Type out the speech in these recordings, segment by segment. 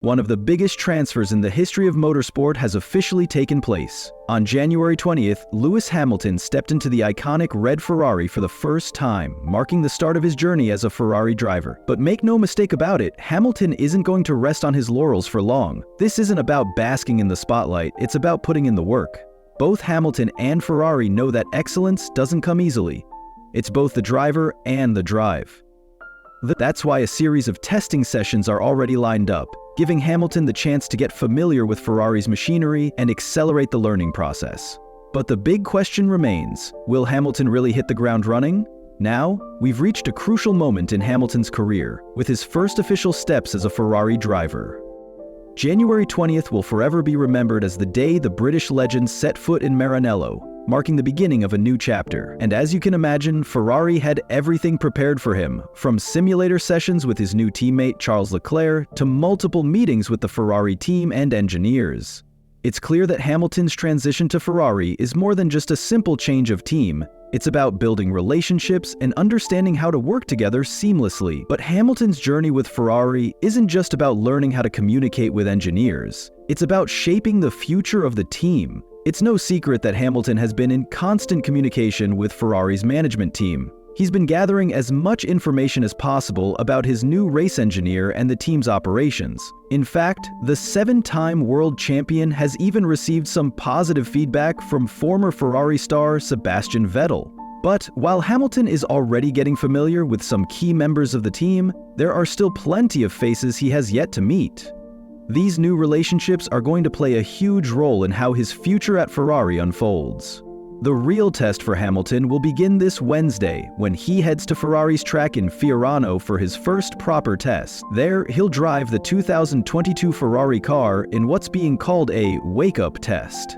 One of the biggest transfers in the history of motorsport has officially taken place. On January 20th, Lewis Hamilton stepped into the iconic red Ferrari for the first time, marking the start of his journey as a Ferrari driver. But make no mistake about it, Hamilton isn't going to rest on his laurels for long. This isn't about basking in the spotlight, it's about putting in the work. Both Hamilton and Ferrari know that excellence doesn't come easily. It's both the driver and the drive. That's why a series of testing sessions are already lined up, giving Hamilton the chance to get familiar with Ferrari's machinery and accelerate the learning process. But the big question remains, will Hamilton really hit the ground running? Now, we've reached a crucial moment in Hamilton's career, with his first official steps as a Ferrari driver. January 20th will forever be remembered as the day the British legend set foot in Maranello, marking the beginning of a new chapter. And as you can imagine, Ferrari had everything prepared for him, from simulator sessions with his new teammate Charles Leclerc to multiple meetings with the Ferrari team and engineers. It's clear that Hamilton's transition to Ferrari is more than just a simple change of team. It's about building relationships and understanding how to work together seamlessly. But Hamilton's journey with Ferrari isn't just about learning how to communicate with engineers. It's about shaping the future of the team. It's no secret that Hamilton has been in constant communication with Ferrari's management team. He's been gathering as much information as possible about his new race engineer and the team's operations. In fact, the 7-time world champion has even received some positive feedback from former Ferrari star Sebastian Vettel. But while Hamilton is already getting familiar with some key members of the team, there are still plenty of faces he has yet to meet. These new relationships are going to play a huge role in how his future at Ferrari unfolds. The real test for Hamilton will begin this Wednesday when he heads to Ferrari's track in Fiorano for his first proper test. There, he'll drive the 2022 Ferrari car in what's being called a wake-up test.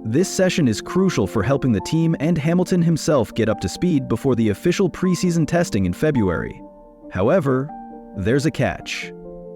This session is crucial for helping the team and Hamilton himself get up to speed before the official preseason testing in February. However, there's a catch.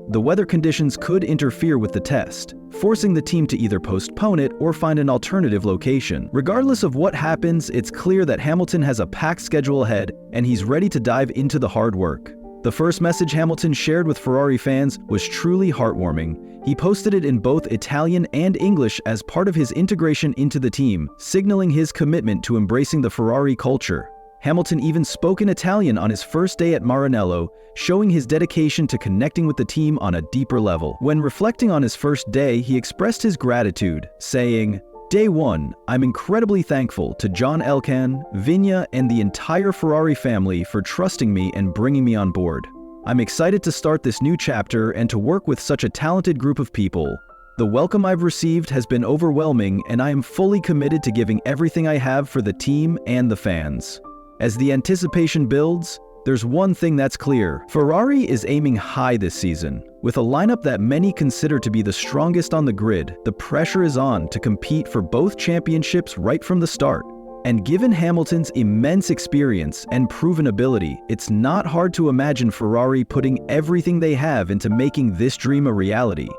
The weather conditions could interfere with the test, forcing the team to either postpone it or find an alternative location. Regardless of what happens, it's clear that Hamilton has a packed schedule ahead and he's ready to dive into the hard work. The first message Hamilton shared with Ferrari fans was truly heartwarming. He posted it in both Italian and English as part of his integration into the team, signaling his commitment to embracing the Ferrari culture. Hamilton even spoke in Italian on his first day at Maranello, showing his dedication to connecting with the team on a deeper level. When reflecting on his first day, he expressed his gratitude, saying, "Day 1, I'm incredibly thankful to John Elkann, Vigna, and the entire Ferrari family for trusting me and bringing me on board. I'm excited to start this new chapter and to work with such a talented group of people. The welcome I've received has been overwhelming, and I am fully committed to giving everything I have for the team and the fans." As the anticipation builds, there's one thing that's clear. Ferrari is aiming high this season. With a lineup that many consider to be the strongest on the grid, the pressure is on to compete for both championships right from the start. And given Hamilton's immense experience and proven ability, it's not hard to imagine Ferrari putting everything they have into making this dream a reality.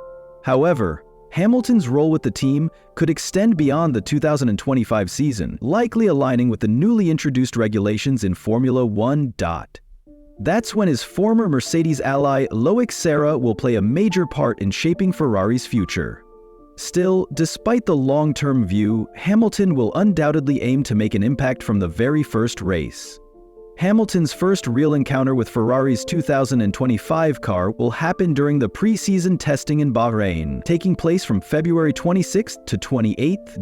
However, Hamilton's role with the team could extend beyond the 2025 season, likely aligning with the newly introduced regulations in Formula 1. That's when his former Mercedes ally Loic Serra will play a major part in shaping Ferrari's future. Still, despite the long-term view, Hamilton will undoubtedly aim to make an impact from the very first race. Hamilton's first real encounter with Ferrari's 2025 car will happen during the pre-season testing in Bahrain, taking place from February 26th to 28th.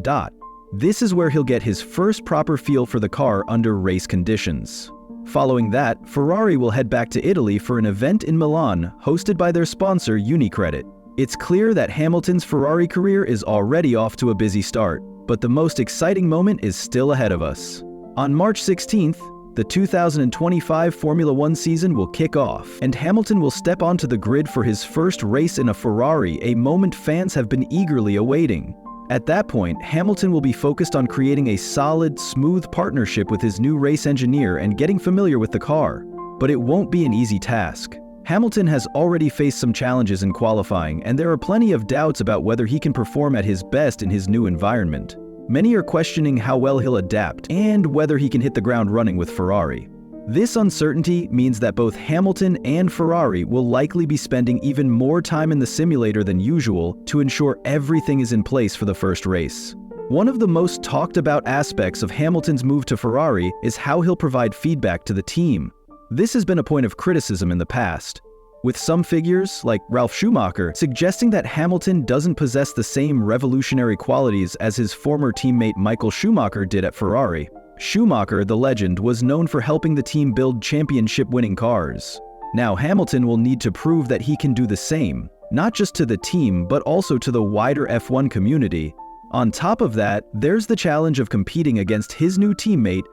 This is where he'll get his first proper feel for the car under race conditions. Following that, Ferrari will head back to Italy for an event in Milan, hosted by their sponsor UniCredit. It's clear that Hamilton's Ferrari career is already off to a busy start, but the most exciting moment is still ahead of us. On March 16th, the 2025 Formula 1 season will kick off, and Hamilton will step onto the grid for his first race in a Ferrari, a moment fans have been eagerly awaiting. At that point, Hamilton will be focused on creating a solid, smooth partnership with his new race engineer and getting familiar with the car. But it won't be an easy task. Hamilton has already faced some challenges in qualifying, and there are plenty of doubts about whether he can perform at his best in his new environment. Many are questioning how well he'll adapt and whether he can hit the ground running with Ferrari. This uncertainty means that both Hamilton and Ferrari will likely be spending even more time in the simulator than usual to ensure everything is in place for the first race. One of the most talked about aspects of Hamilton's move to Ferrari is how he'll provide feedback to the team. This has been a point of criticism in the past, with some figures, like Ralf Schumacher, suggesting that Hamilton doesn't possess the same revolutionary qualities as his former teammate Michael Schumacher did at Ferrari. Schumacher, the legend, was known for helping the team build championship-winning cars. Now Hamilton will need to prove that he can do the same, not just to the team, but also to the wider F1 community. On top of that, there's the challenge of competing against his new teammate,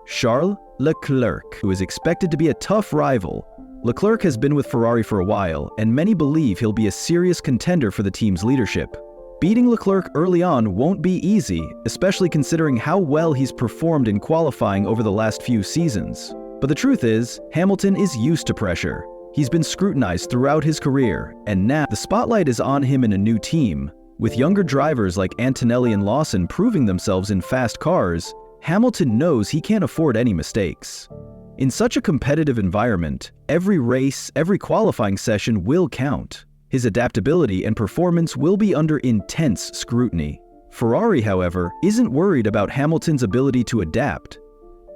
Charles Leclerc, who is expected to be a tough rival. Leclerc has been with Ferrari for a while, and many believe he'll be a serious contender for the team's leadership. Beating Leclerc early on won't be easy, especially considering how well he's performed in qualifying over the last few seasons. But the truth is, Hamilton is used to pressure. He's been scrutinized throughout his career, and now the spotlight is on him in a new team. With younger drivers like Antonelli and Lawson proving themselves in fast cars, Hamilton knows he can't afford any mistakes. In such a competitive environment, every race, every qualifying session will count. His adaptability and performance will be under intense scrutiny. Ferrari, however, isn't worried about Hamilton's ability to adapt.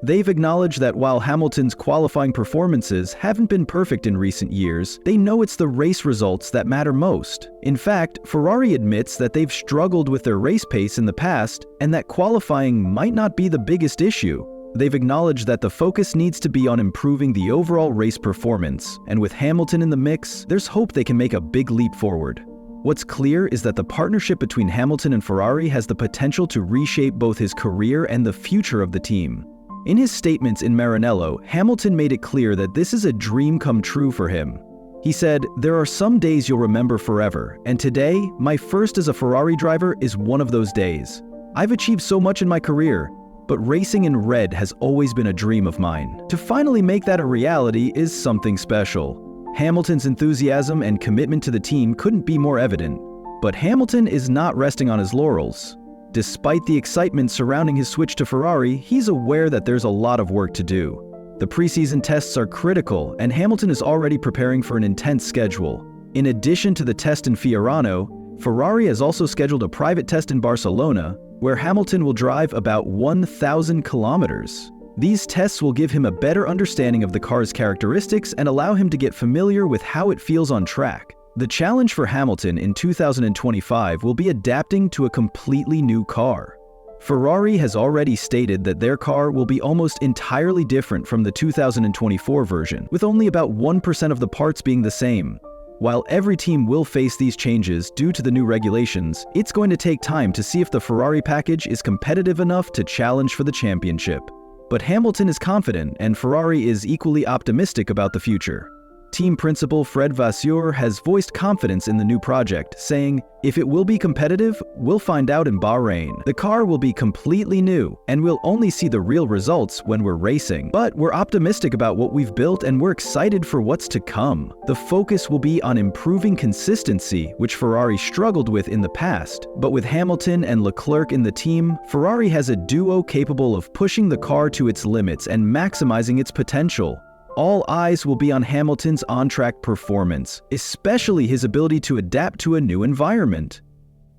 They've acknowledged that while Hamilton's qualifying performances haven't been perfect in recent years, they know it's the race results that matter most. In fact, Ferrari admits that they've struggled with their race pace in the past and that qualifying might not be the biggest issue. They've acknowledged that the focus needs to be on improving the overall race performance, and with Hamilton in the mix, there's hope they can make a big leap forward. What's clear is that the partnership between Hamilton and Ferrari has the potential to reshape both his career and the future of the team. In his statements in Maranello, Hamilton made it clear that this is a dream come true for him. He said, "There are some days you'll remember forever, and today, my first as a Ferrari driver is one of those days. I've achieved so much in my career, but racing in red has always been a dream of mine. To finally make that a reality is something special." Hamilton's enthusiasm and commitment to the team couldn't be more evident. But Hamilton is not resting on his laurels. Despite the excitement surrounding his switch to Ferrari, he's aware that there's a lot of work to do. The preseason tests are critical, and Hamilton is already preparing for an intense schedule. In addition to the test in Fiorano, Ferrari has also scheduled a private test in Barcelona, where Hamilton will drive about 1,000 kilometers. These tests will give him a better understanding of the car's characteristics and allow him to get familiar with how it feels on track. The challenge for Hamilton in 2025 will be adapting to a completely new car. Ferrari has already stated that their car will be almost entirely different from the 2024 version, with only about 1% of the parts being the same. While every team will face these changes due to the new regulations, it's going to take time to see if the Ferrari package is competitive enough to challenge for the championship. But Hamilton is confident, and Ferrari is equally optimistic about the future. Team principal Fred Vasseur has voiced confidence in the new project, saying, "If it will be competitive, we'll find out in Bahrain. The car will be completely new, and we'll only see the real results when we're racing. But we're optimistic about what we've built, and we're excited for what's to come." The focus will be on improving consistency, which Ferrari struggled with in the past. But with Hamilton and Leclerc in the team, Ferrari has a duo capable of pushing the car to its limits and maximizing its potential. All eyes will be on Hamilton's on-track performance, especially his ability to adapt to a new environment.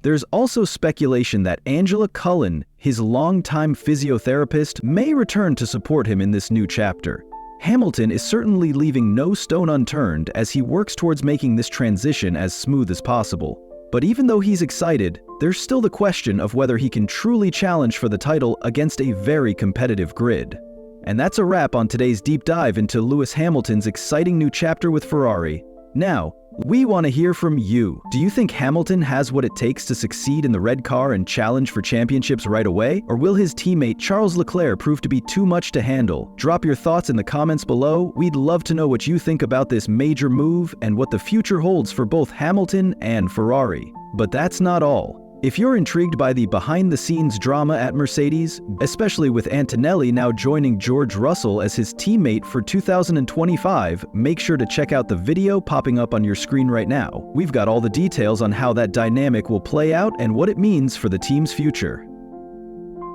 There's also speculation that Angela Cullen, his longtime physiotherapist, may return to support him in this new chapter. Hamilton is certainly leaving no stone unturned as he works towards making this transition as smooth as possible. But even though he's excited, there's still the question of whether he can truly challenge for the title against a very competitive grid. And that's a wrap on today's deep dive into Lewis Hamilton's exciting new chapter with Ferrari. Now, we want to hear from you. Do you think Hamilton has what it takes to succeed in the red car and challenge for championships right away? Or will his teammate Charles Leclerc prove to be too much to handle? Drop your thoughts in the comments below. We'd love to know what you think about this major move and what the future holds for both Hamilton and Ferrari. But that's not all. If you're intrigued by the behind-the-scenes drama at Mercedes, especially with Antonelli now joining George Russell as his teammate for 2025, make sure to check out the video popping up on your screen right now. We've got all the details on how that dynamic will play out and what it means for the team's future.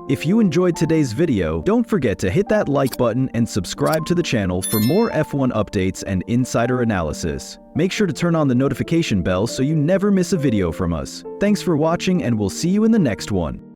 If you enjoyed today's video, don't forget to hit that like button and subscribe to the channel for more F1 updates and insider analysis. Make sure to turn on the notification bell so you never miss a video from us. Thanks for watching, and we'll see you in the next one.